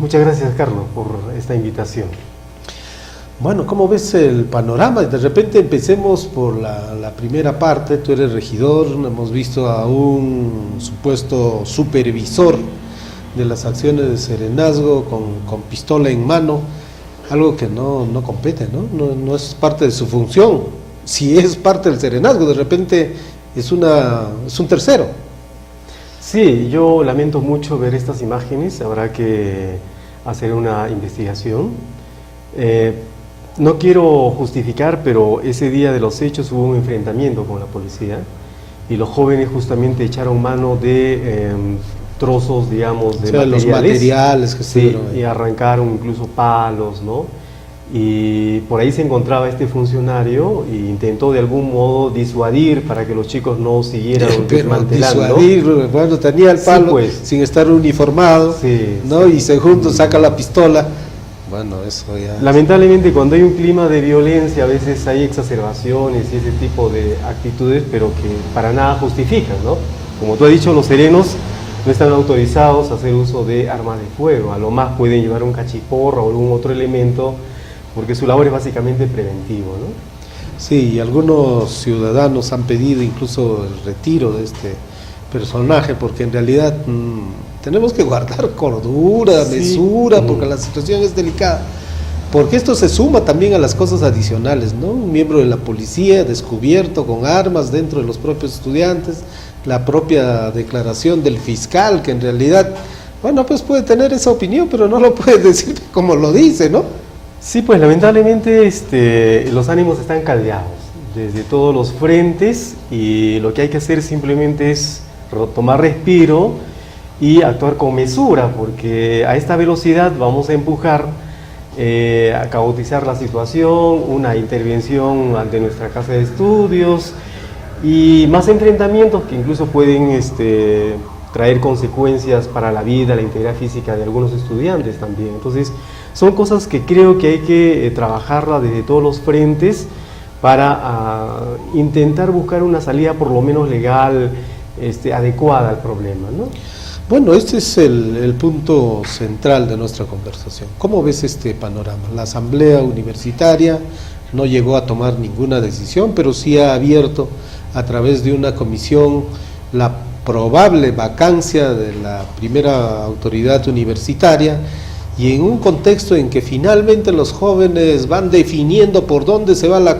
Muchas gracias, Carlos, por esta invitación. Bueno, ¿cómo ves el panorama? De repente empecemos por la primera parte. Tú eres regidor, hemos visto a un supuesto supervisor de las acciones de serenazgo con pistola en mano, algo que no compete, no es parte de su función. Si es parte del serenazgo, de repente es un tercero. Sí, yo lamento mucho ver estas imágenes, habrá que hacer una investigación. No quiero justificar, pero ese día de los hechos hubo un enfrentamiento con la policía y los jóvenes justamente echaron mano de trozos, digamos, de materiales. Los materiales que sí, y arrancaron incluso palos, ¿no? Y por ahí se encontraba este funcionario e intentó de algún modo disuadir para que los chicos no siguieran desmantelando. Disuadir, bueno, tenía el palo, sí, pues, sin estar uniformado, sí, ¿no? Sí. Y segundo saca la pistola. Bueno, eso ya... Lamentablemente cuando hay un clima de violencia a veces hay exacerbaciones y ese tipo de actitudes, pero que para nada justifican, ¿no? Como tú has dicho, los serenos no están autorizados a hacer uso de armas de fuego, a lo más pueden llevar un cachiporro o algún otro elemento, porque su labor es básicamente preventivo, ¿no? Sí, y algunos ciudadanos han pedido incluso el retiro de este personaje, porque en realidad tenemos que guardar cordura, mesura, porque la situación es delicada. Porque esto se suma también a las cosas adicionales, ¿no? Un miembro de la policía descubierto con armas dentro de los propios estudiantes, la propia declaración del fiscal, que en realidad, bueno, pues puede tener esa opinión, pero no lo puede decir como lo dice, ¿no? Sí, pues lamentablemente los ánimos están caldeados desde todos los frentes y lo que hay que hacer simplemente es tomar respiro y actuar con mesura, porque a esta velocidad vamos a empujar a caotizar la situación, una intervención ante nuestra casa de estudios y más enfrentamientos que incluso pueden traer consecuencias para la vida, la integridad física de algunos estudiantes también. Entonces, son cosas que creo que hay que trabajarla desde todos los frentes para intentar buscar una salida por lo menos legal, adecuada al problema, ¿no? Bueno, este es el punto central de nuestra conversación. ¿Cómo ves este panorama? La Asamblea Universitaria no llegó a tomar ninguna decisión, pero sí ha abierto a través de una comisión la probable vacancia de la primera autoridad universitaria, y en un contexto en que finalmente los jóvenes van definiendo por dónde se va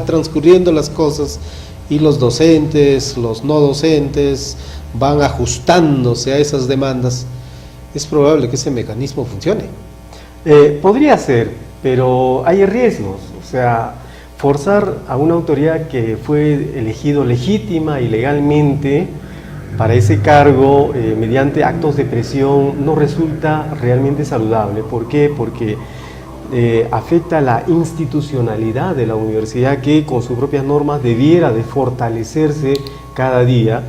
transcurriendo las cosas, y los docentes, los no docentes van ajustándose a esas demandas, es probable que ese mecanismo funcione. Podría ser, pero hay riesgos. O sea, forzar a una autoridad que fue elegido legítima y legalmente para ese cargo mediante actos de presión no resulta realmente saludable. ¿Por qué? Porque afecta la institucionalidad de la universidad, que con sus propias normas debiera de fortalecerse cada día,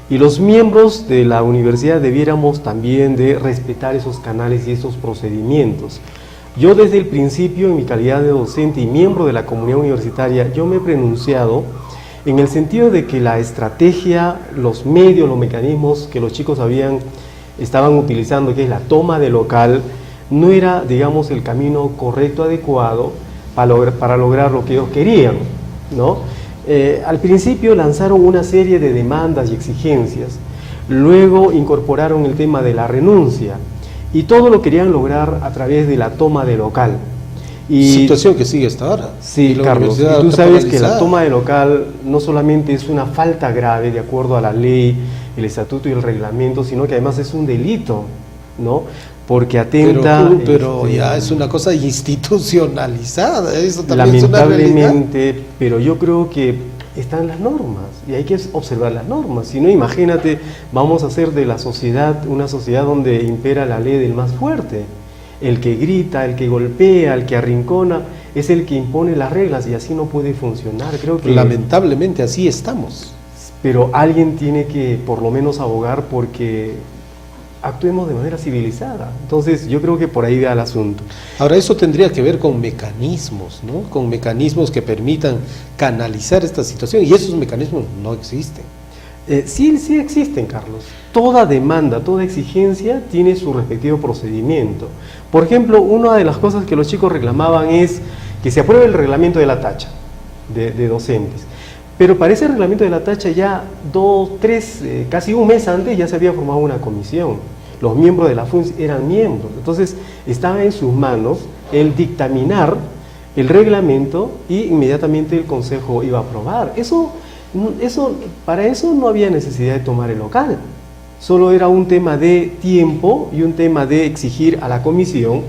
y los miembros de la universidad debiéramos también de respetar esos canales y esos procedimientos. Yo desde el principio, en mi calidad de docente y miembro de la comunidad universitaria, yo me he pronunciado en el sentido de que la estrategia, los medios, los mecanismos que los chicos estaban utilizando, que es la toma de local, no era, digamos, el camino correcto, adecuado para lograr lo que ellos querían, ¿no? Al principio lanzaron una serie de demandas y exigencias, luego incorporaron el tema de la renuncia, y todo lo querían lograr a través de la toma de local. Situación que sigue hasta ahora. Sí, Carlos, y tú sabes que la toma de local no solamente es una falta grave de acuerdo a la ley, el estatuto y el reglamento, sino que además es un delito, ¿no? Porque atenta... Pero ya es una cosa institucionalizada, eso también lamentablemente, es una realidad. Pero yo creo que están las normas y hay que observar las normas. Si no, imagínate, vamos a hacer de la sociedad una sociedad donde impera la ley del más fuerte. El que grita, el que golpea, el que arrincona, es el que impone las reglas, y así no puede funcionar. Creo que lamentablemente así estamos. Pero alguien tiene que por lo menos abogar porque actuemos de manera civilizada. Entonces yo creo que por ahí va el asunto. Ahora, eso tendría que ver con mecanismos, ¿no? Con mecanismos que permitan canalizar esta situación, y esos mecanismos no existen. Sí, sí existen, Carlos. Toda demanda, toda exigencia tiene su respectivo procedimiento. Por ejemplo, una de las cosas que los chicos reclamaban es que se apruebe el reglamento de la tacha de docentes. Pero para ese reglamento de la tacha ya 2, 3, casi un mes antes ya se había formado una comisión. Los miembros de la FUNS eran miembros. Entonces estaba en sus manos el dictaminar el reglamento y inmediatamente el Consejo iba a aprobar. Para eso no había necesidad de tomar el local. Solo era un tema de tiempo y un tema de exigir a la comisión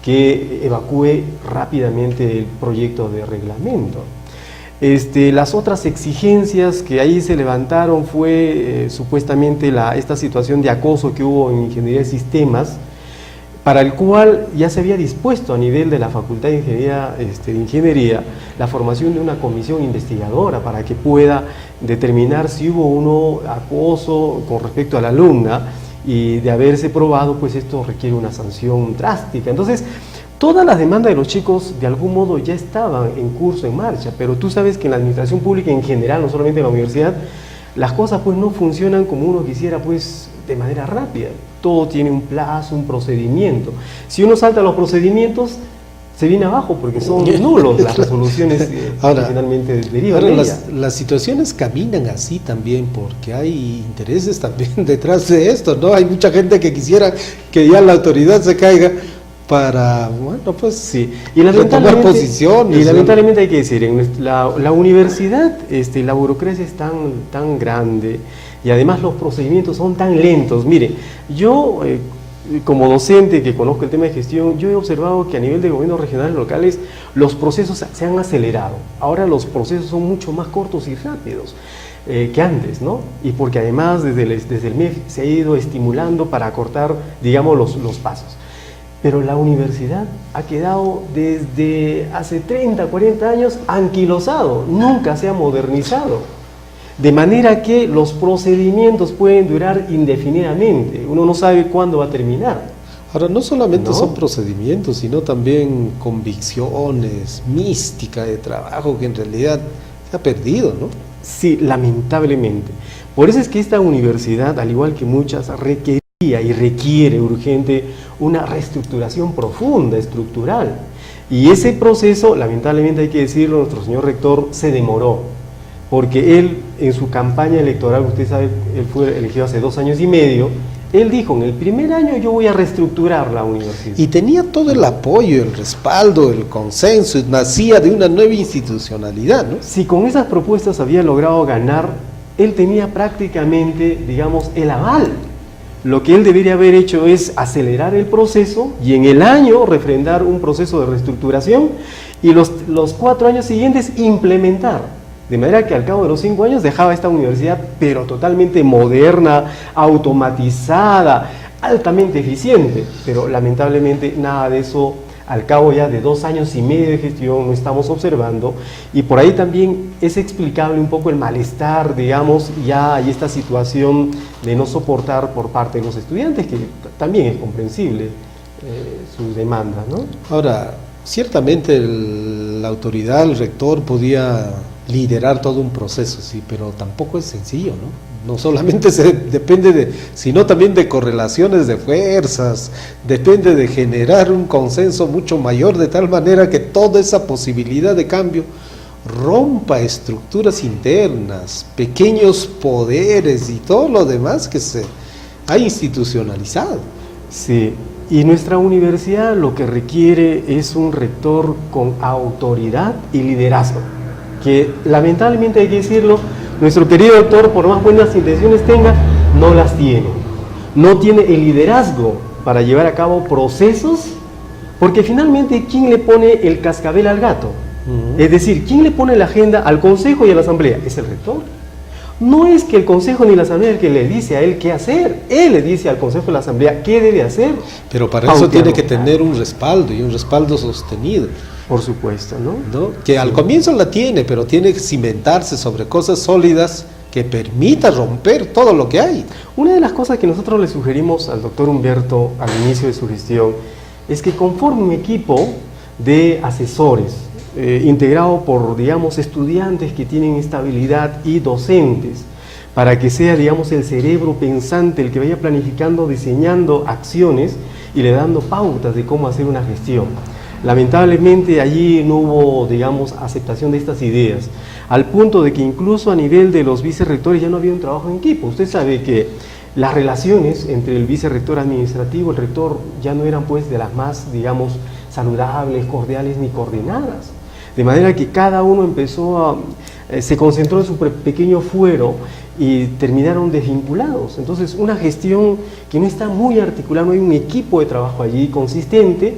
que evacúe rápidamente el proyecto de reglamento. Las otras exigencias que ahí se levantaron fue supuestamente esta situación de acoso que hubo en Ingeniería de Sistemas, para el cual ya se había dispuesto a nivel de la Facultad de Ingeniería la formación de una comisión investigadora para que pueda determinar si hubo o no acoso con respecto a la alumna, y de haberse probado, pues esto requiere una sanción drástica. Entonces, todas las demandas de los chicos de algún modo ya estaban en curso, en marcha, pero tú sabes que en la administración pública en general, no solamente en la universidad, las cosas pues no funcionan como uno quisiera, pues de manera rápida. Todo tiene un plazo, un procedimiento. Si uno salta los procedimientos, se viene abajo porque son nulos las resoluciones que finalmente derivan de ella. Las situaciones caminan así también porque hay intereses también detrás de esto, ¿no? Hay mucha gente que quisiera que ya la autoridad se caiga para, bueno, pues sí, tomar posiciones. Y lamentablemente hay que decir, en la universidad la burocracia es tan grande y además los procedimientos son tan lentos. Mire, yo como docente que conozco el tema de gestión, yo he observado que a nivel de gobiernos regionales locales los procesos se han acelerado. Ahora los procesos son mucho más cortos y rápidos que antes, ¿no? Y porque además desde el MEF se ha ido estimulando para acortar, digamos, los pasos. Pero la universidad ha quedado desde hace 30, 40 años anquilosado, nunca se ha modernizado. De manera que los procedimientos pueden durar indefinidamente, uno no sabe cuándo va a terminar. Ahora, no solamente son procedimientos, sino también convicciones, mística de trabajo que en realidad se ha perdido, ¿no? Sí, lamentablemente. Por eso es que esta universidad, al igual que muchas, requería y requiere urgente una reestructuración profunda, estructural. Y ese proceso, lamentablemente hay que decirlo, nuestro señor rector se demoró. Porque él, en su campaña electoral, usted sabe, él fue elegido hace 2 años y medio, él dijo, en el primer año yo voy a reestructurar la universidad. Y tenía todo el apoyo, el respaldo, el consenso, nacía de una nueva institucionalidad, ¿no? Si con esas propuestas había logrado ganar, él tenía prácticamente, digamos, el aval. Lo que él debería haber hecho es acelerar el proceso y en el año refrendar un proceso de reestructuración y los 4 años siguientes implementar. De manera que al cabo de los 5 años dejaba esta universidad, pero totalmente moderna, automatizada, altamente eficiente. Pero lamentablemente nada de eso, al cabo ya de 2 años y medio de gestión, no estamos observando. Y por ahí también es explicable un poco el malestar, digamos, ya hay esta situación de no soportar por parte de los estudiantes, que también es comprensible sus demandas, ¿no? Ahora, ciertamente la autoridad, el rector podía liderar todo un proceso, sí, pero tampoco es sencillo, ¿no? No solamente depende sino también de correlaciones de fuerzas, depende de generar un consenso mucho mayor, de tal manera que toda esa posibilidad de cambio rompa estructuras internas, pequeños poderes y todo lo demás que se ha institucionalizado. Sí, y nuestra universidad lo que requiere es un rector con autoridad y liderazgo, que lamentablemente hay que decirlo, nuestro querido doctor, por más buenas intenciones tenga, no las tiene. No tiene el liderazgo para llevar a cabo procesos, porque finalmente, ¿quién le pone el cascabel al gato? Es decir, ¿quién le pone la agenda al consejo y a la asamblea? Es el rector. No es que el consejo ni la asamblea es el que le dice a él qué hacer, él le dice al consejo y a la asamblea qué debe hacer. Pero para eso tiene que tener un respaldo y un respaldo sostenido. Por supuesto, ¿no? Que al comienzo la tiene, pero tiene que cimentarse sobre cosas sólidas que permita romper todo lo que hay. Una de las cosas que nosotros le sugerimos al doctor Humberto al inicio de su gestión es que conforme un equipo de asesores integrado por, digamos, estudiantes que tienen estabilidad y docentes, para que sea, digamos, el cerebro pensante el que vaya planificando, diseñando acciones y le dando pautas de cómo hacer una gestión. Lamentablemente allí no hubo, digamos, aceptación de estas ideas, al punto de que incluso a nivel de los vicerrectores ya no había un trabajo en equipo. Usted sabe que las relaciones entre el vicerrector administrativo y el rector ya no eran pues de las más, digamos, saludables, cordiales ni coordinadas. De manera que cada uno se concentró en su pequeño fuero y terminaron desvinculados. Entonces, una gestión que no está muy articulada, no hay un equipo de trabajo allí consistente,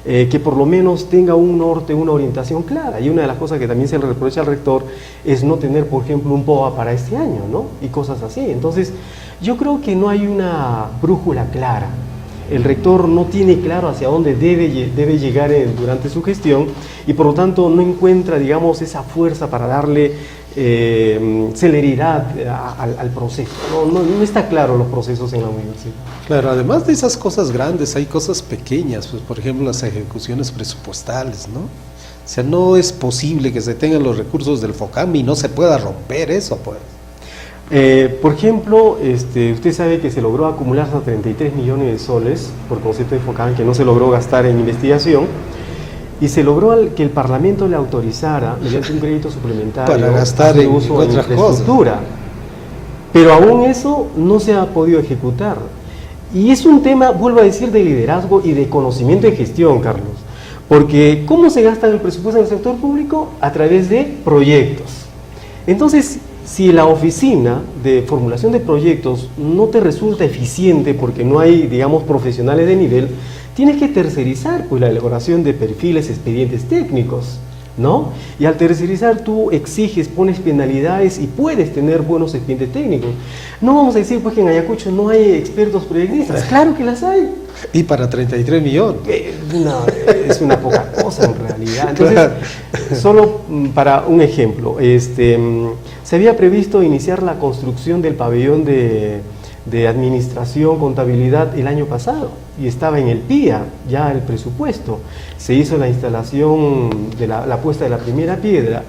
que por lo menos tenga un norte, una orientación clara. Y una de las cosas que también se le reprocha al rector es no tener, por ejemplo, un POA para este año, ¿no? Y cosas así. Entonces, yo creo que no hay una brújula clara. El rector no tiene claro hacia dónde debe llegar durante su gestión y por lo tanto no encuentra, digamos, esa fuerza para darle celeridad al proceso. No está claro los procesos en la universidad. Claro, además de esas cosas grandes, hay cosas pequeñas, pues, por ejemplo, las ejecuciones presupuestales, ¿no? O sea, no es posible que se tengan los recursos del FOCAM y no se pueda romper eso, pues. Por ejemplo, usted sabe que se logró acumular hasta 33 millones de soles por concepto de FOCAM, que no se logró gastar en investigación, y se logró que el Parlamento le autorizara, mediante un crédito suplementario, para gastar en uso en otras infraestructura. cosas. Pero aún eso no se ha podido ejecutar. Y es un tema, vuelvo a decir, de liderazgo y de conocimiento de gestión, Carlos. Porque, ¿cómo se gasta el presupuesto en el sector público? A través de proyectos. Entonces, si la oficina de formulación de proyectos no te resulta eficiente porque no hay, digamos, profesionales de nivel, tienes que tercerizar pues la elaboración de perfiles, expedientes técnicos, ¿no? Y al tercerizar tú exiges, pones penalidades y puedes tener buenos expedientes técnicos. No vamos a decir pues que en Ayacucho no hay expertos proyectistas, claro que las hay. Y para 33 millones. No, es una poca cosa en realidad. Entonces, Claro. solo para un ejemplo, se había previsto iniciar la construcción del pabellón de administración, contabilidad el año pasado y estaba en el PIA ya el presupuesto. Se hizo la instalación de la puesta de la primera piedra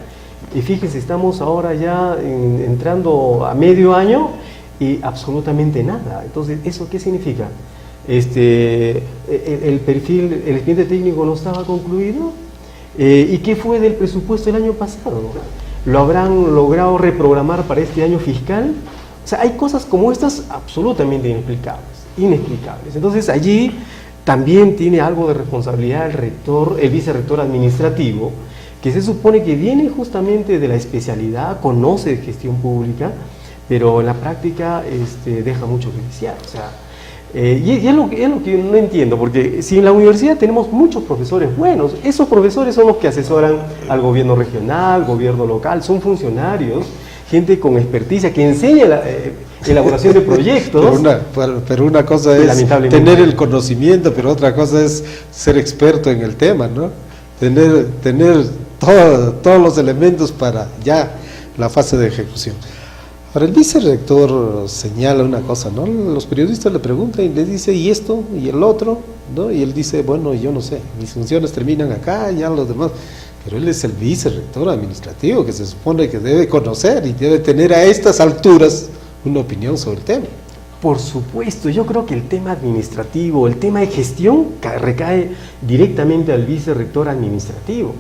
y fíjense, estamos ahora ya entrando a medio año y absolutamente nada. Entonces, ¿eso qué significa? El perfil, el expediente técnico no estaba concluido. ¿Y qué fue del presupuesto del año pasado? ¿Lo habrán logrado reprogramar para este año fiscal? O sea, hay cosas como estas absolutamente inexplicables. Entonces, allí también tiene algo de responsabilidad el rector, el vicerrector administrativo, que se supone que viene justamente de la especialidad, conoce de gestión pública, pero en la práctica deja mucho que desear. O sea, y es lo que no entiendo, porque si en la universidad tenemos muchos profesores buenos, esos profesores son los que asesoran al gobierno regional, gobierno local, son funcionarios, gente con experticia que enseña la elaboración de proyectos. Pero una cosa es tener el conocimiento, pero otra cosa es ser experto en el tema, ¿no? Tener todos los elementos para ya la fase de ejecución. Ahora, el vicerrector señala una cosa, ¿no? Los periodistas le preguntan y le dice, ¿y esto? ¿Y el otro? ¿No? Y él dice, bueno, yo no sé, mis funciones terminan acá, ya los demás. Pero él es el vicerrector administrativo que se supone que debe conocer y debe tener a estas alturas una opinión sobre el tema. Por supuesto, yo creo que el tema administrativo, el tema de gestión recae directamente al vicerrector administrativo,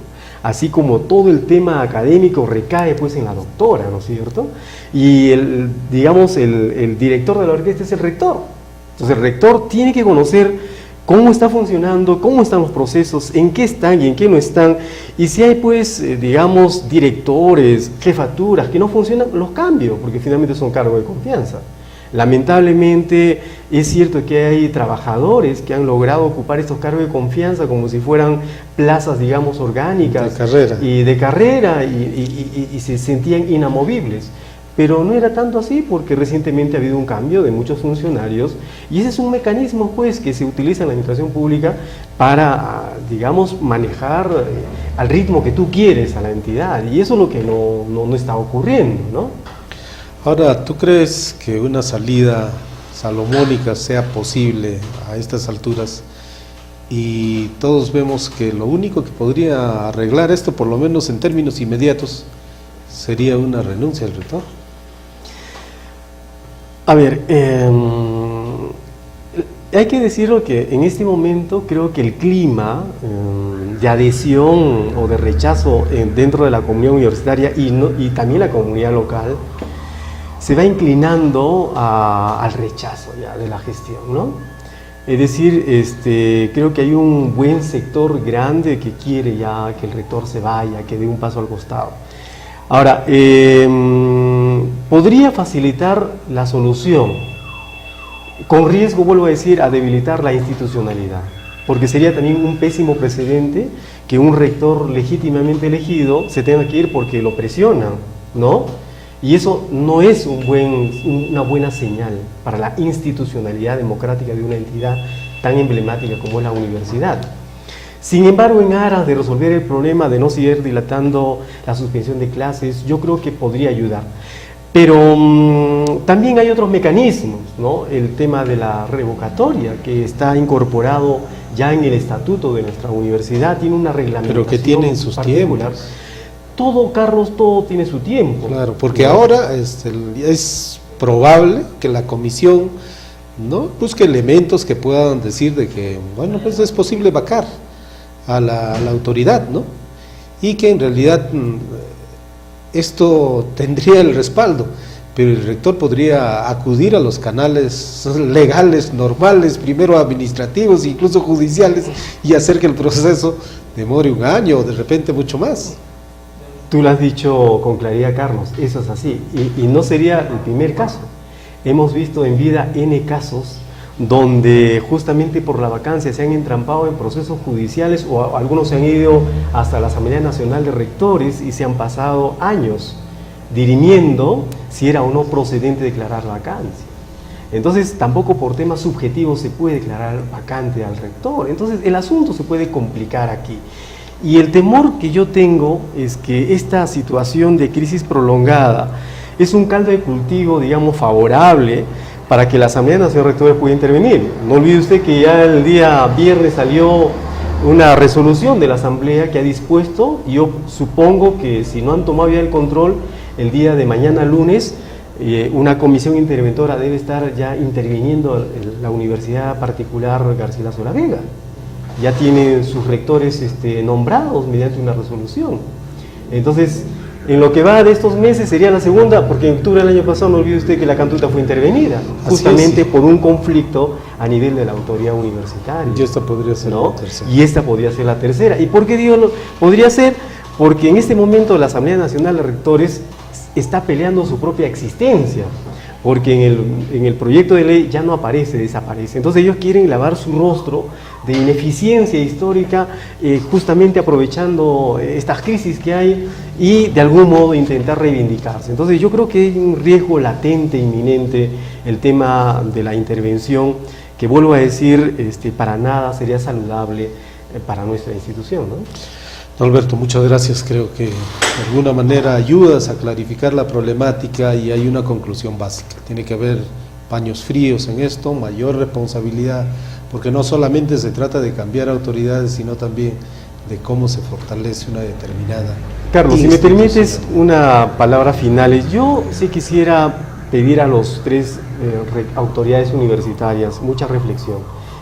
así como todo el tema académico recae pues en la doctora, ¿no es cierto? Y el director de la orquesta es el rector. Entonces el rector tiene que conocer cómo está funcionando, cómo están los procesos, en qué están y en qué no están, y si hay pues, directores, jefaturas que no funcionan, los cambio, porque finalmente son cargos de confianza. Lamentablemente es cierto que hay trabajadores que han logrado ocupar estos cargos de confianza como si fueran plazas, digamos, orgánicas de carrera y se sentían inamovibles. Pero no era tanto así porque recientemente ha habido un cambio de muchos funcionarios y ese es un mecanismo pues que se utiliza en la administración pública para, digamos, manejar al ritmo que tú quieres a la entidad y eso es lo que no está ocurriendo, ¿no? Ahora, ¿tú crees que una salida salomónica sea posible a estas alturas? Y todos vemos que lo único que podría arreglar esto, por lo menos en términos inmediatos, sería una renuncia al rector. A ver, hay que decirlo que en este momento creo que el clima de adhesión o de rechazo dentro de la comunidad universitaria y también la comunidad local se va inclinando al rechazo ya de la gestión, ¿no? Es decir, creo que hay un buen sector grande que quiere ya que el rector se vaya, que dé un paso al costado. Ahora, podría facilitar la solución, con riesgo, vuelvo a decir, a debilitar la institucionalidad, porque sería también un pésimo precedente que un rector legítimamente elegido se tenga que ir porque lo presionan, ¿no? Y eso no es una buena señal para la institucionalidad democrática de una entidad tan emblemática como es la universidad. Sin embargo, en aras de resolver el problema de no seguir dilatando la suspensión de clases, yo creo que podría ayudar. Pero también hay otros mecanismos, ¿no? El tema de la revocatoria, que está incorporado ya en el estatuto de nuestra universidad, tiene una reglamentación. Pero que tienen sus tiempos. Todo, Carlos, todo tiene su tiempo. Claro, porque ahora es probable que la comisión no busque elementos que puedan decir de que, bueno, pues es posible vacar a la autoridad, ¿no? Y que en realidad esto tendría el respaldo, pero el rector podría acudir a los canales legales, normales, primero administrativos, incluso judiciales, y hacer que el proceso demore un año o de repente mucho más. Tú lo has dicho con claridad, Carlos, eso es así, y no sería el primer caso. Hemos visto en vida N casos donde justamente por la vacancia se han entrampado en procesos judiciales o algunos se han ido hasta la Asamblea Nacional de Rectores y se han pasado años dirimiendo si era o no procedente declarar vacancia. Entonces tampoco por temas subjetivos se puede declarar vacante al rector, entonces el asunto se puede complicar aquí. Y el temor que yo tengo es que esta situación de crisis prolongada es un caldo de cultivo, digamos, favorable para que la Asamblea Nacional de Rectores pueda intervenir. No olvide usted que ya el día viernes salió una resolución de la Asamblea que ha dispuesto, y yo supongo que si no han tomado ya el control, el día de mañana lunes, una comisión interventora debe estar ya interviniendo la Universidad Particular Garcilaso de la Vega. Ya tienen sus rectores nombrados mediante una resolución. Entonces, en lo que va de estos meses sería la segunda, porque en octubre del año pasado no olvide usted que la Cantuta fue intervenida, justamente por un conflicto a nivel de la autoridad universitaria. Y esta podría ser, ¿no?, la tercera. Y esta podría ser la tercera. ¿Y por qué digo podría ser? Porque en este momento la Asamblea Nacional de Rectores está peleando su propia existencia, porque en el proyecto de ley ya no aparece, desaparece. Entonces ellos quieren lavar su rostro de ineficiencia histórica, justamente aprovechando estas crisis que hay y de algún modo intentar reivindicarse. Entonces yo creo que hay un riesgo latente, inminente, el tema de la intervención, que vuelvo a decir, para nada sería saludable para nuestra institución, ¿no? Alberto, muchas gracias. Creo que de alguna manera ayudas a clarificar la problemática y hay una conclusión básica. Tiene que haber paños fríos en esto, mayor responsabilidad, porque no solamente se trata de cambiar autoridades, sino también de cómo se fortalece una determinada. Carlos, si me permites una palabra final, yo sí quisiera pedir a los tres autoridades universitarias mucha reflexión.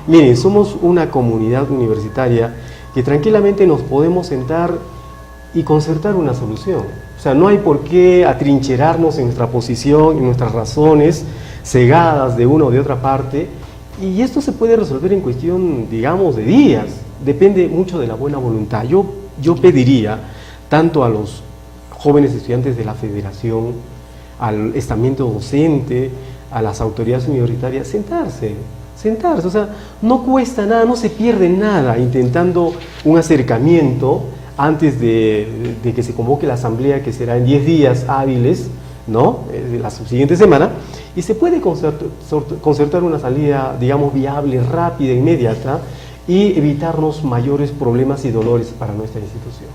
Miren, somos una comunidad universitaria que tranquilamente nos podemos sentar y concertar una solución. O sea, no hay por qué atrincherarnos en nuestra posición, en nuestras razones, cegadas de una o de otra parte, y esto se puede resolver en cuestión, digamos, de días. Depende mucho de la buena voluntad. Yo pediría tanto a los jóvenes estudiantes de la federación, al estamento docente, a las autoridades universitarias, sentarse, o sea, no cuesta nada, no se pierde nada intentando un acercamiento antes de que se convoque la asamblea, que será en 10 días hábiles, ¿no?, la subsiguiente semana, y se puede concertar una salida, digamos, viable, rápida, inmediata, y evitarnos mayores problemas y dolores para nuestra institución.